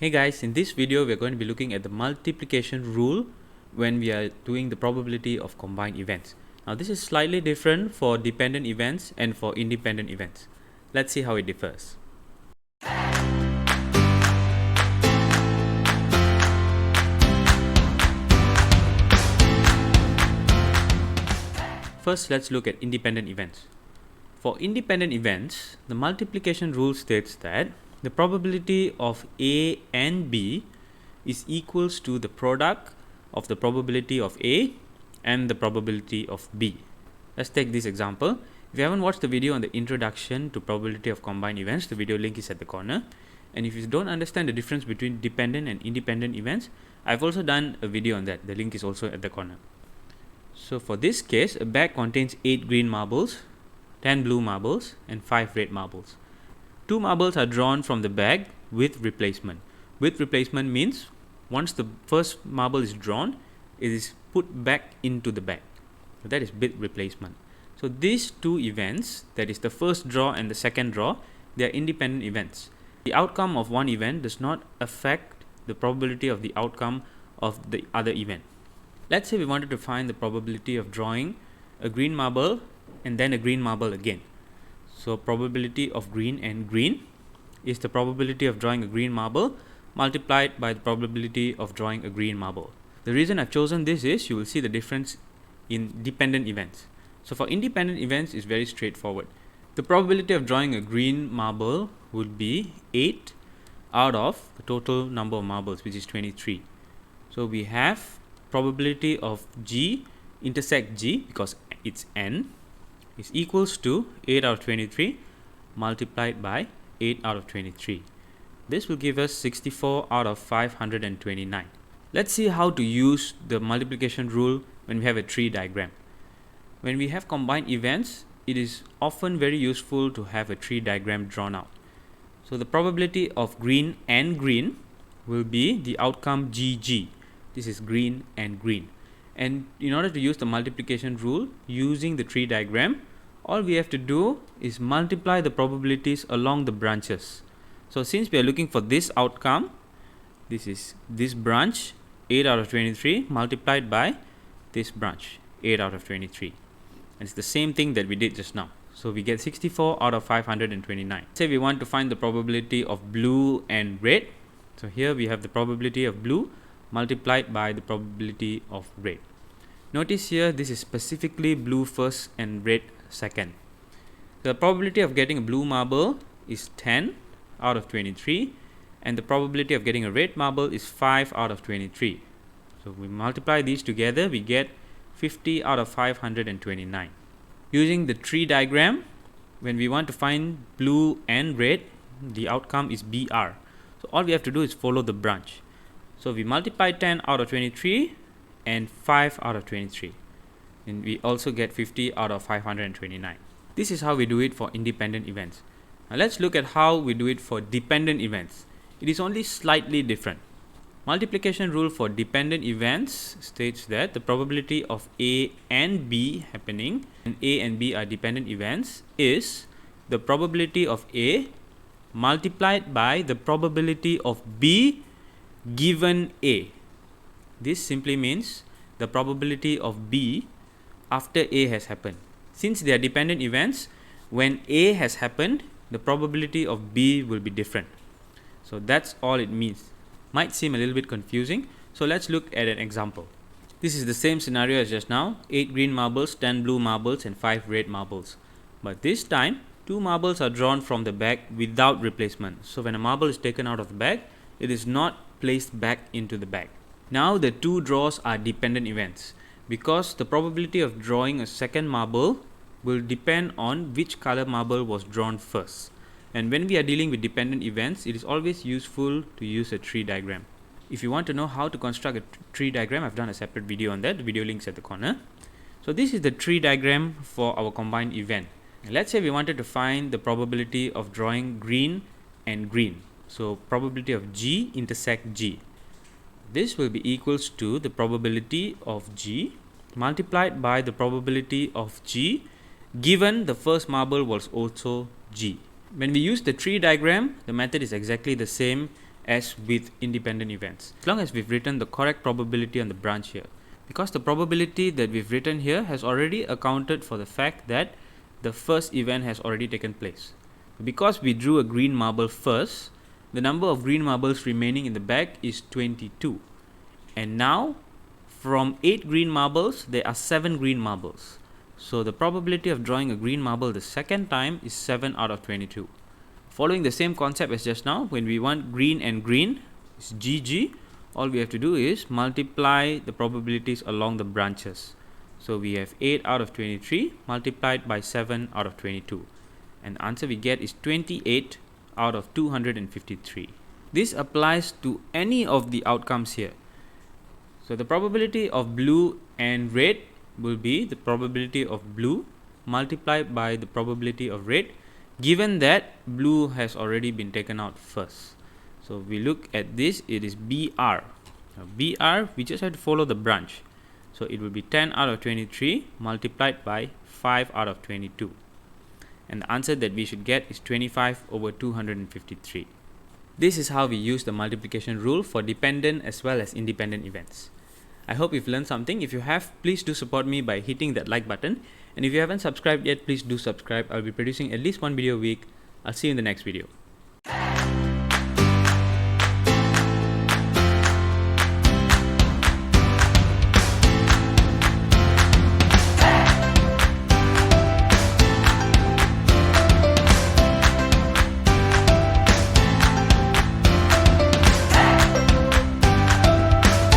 Hey guys, in this video we are going to be looking at the multiplication rule when we are doing the probability of combined events. Now this is slightly different for dependent events and for independent events. Let's see how it differs. First, let's look at independent events. For independent events, the multiplication rule states that the probability of A and B is equals to the product of the probability of A and the probability of B. Let's take this example. If you haven't watched the video on the introduction to probability of combined events, the video link is at the corner. And if you don't understand the difference between dependent and independent events, I've also done a video on that. The link is also at the corner. So for this case, a bag contains 8 green marbles, 10 blue marbles and 5 red marbles. 2 marbles are drawn from the bag with replacement. With replacement means once the first marble is drawn, it is put back into the bag. So that is with replacement. So these two events, that is the first draw and the second draw, they are independent events. The outcome of one event does not affect the probability of the outcome of the other event. Let's say we wanted to find the probability of drawing a green marble and then a green marble again. So probability of green and green is the probability of drawing a green marble multiplied by the probability of drawing a green marble. The reason I've chosen this is you will see the difference in dependent events. So for independent events is very straightforward. The probability of drawing a green marble would be 8 out of the total number of marbles, which is 23. So we have probability of G intersect G, because it's n, is equals to 8 out of 23 multiplied by 8 out of 23. This will give us 64 out of 529. Let's see how to use the multiplication rule when we have a tree diagram. When we have combined events, it is often very useful to have a tree diagram drawn out. So the probability of green and green will be the outcome GG. This is green and green. And in order to use the multiplication rule using the tree diagram, all we have to do is multiply the probabilities along the branches. So since we are looking for this outcome, this is this branch 8 out of 23 multiplied by this branch 8 out of 23. And it's the same thing that we did just now. So we get 64 out of 529. Say we want to find the probability of blue and red. So here we have the probability of blue multiplied by the probability of red. Notice here this is specifically blue first and red second. The probability of getting a blue marble is 10 out of 23 and the probability of getting a red marble is 5 out of 23. So we multiply these together, we get 50 out of 529. Using the tree diagram, when we want to find blue and red, the outcome is BR. So all we have to do is follow the branch. So we multiply 10 out of 23 and 5 out of 23. And we also get 50 out of 529. This is how we do it for independent events. Now let's look at how we do it for dependent events. It is only slightly different. Multiplication rule for dependent events states that the probability of A and B happening, and A and B are dependent events, is the probability of A multiplied by the probability of B given A. This simply means the probability of B after A has happened. Since they are dependent events, when A has happened, the probability of B will be different. So that's all it means. Might seem a little bit confusing. So let's look at an example. This is the same scenario as just now. 8 green marbles, 10 blue marbles and 5 red marbles. But this time, 2 marbles are drawn from the bag without replacement. So when a marble is taken out of the bag, it is not placed back into the bag. Now the two draws are dependent events because the probability of drawing a second marble will depend on which color marble was drawn first. And when we are dealing with dependent events, it is always useful to use a tree diagram. If you want to know how to construct a tree diagram, I've done a separate video on that. The video link's at the corner. So this is the tree diagram for our combined event. And let's say we wanted to find the probability of drawing green and green. So probability of G intersect G. This will be equals to the probability of G multiplied by the probability of G given the first marble was also G. When we use the tree diagram, the method is exactly the same as with independent events, as long as we've written the correct probability on the branch here. Because the probability that we've written here has already accounted for the fact that the first event has already taken place. Because we drew a green marble first, the number of green marbles remaining in the bag is 22. And now, from 8 green marbles, there are 7 green marbles. So the probability of drawing a green marble the second time is 7 out of 22. Following the same concept as just now, when we want green and green, it's GG. All we have to do is multiply the probabilities along the branches. So we have 8 out of 23 multiplied by 7 out of 22. And the answer we get is 28 out of 253. This applies to any of the outcomes here. So the probability of blue and red will be the probability of blue multiplied by the probability of red, given that blue has already been taken out first. So we look at this, it is BR. Now BR, we just have to follow the branch. So it will be 10 out of 23 multiplied by 5 out of 22. And the answer that we should get is 25 over 253. This is how we use the multiplication rule for dependent as well as independent events. I hope you've learned something. If you have, please do support me by hitting that like button. And if you haven't subscribed yet, please do subscribe. I'll be producing at least one video a week. I'll see you in the next video.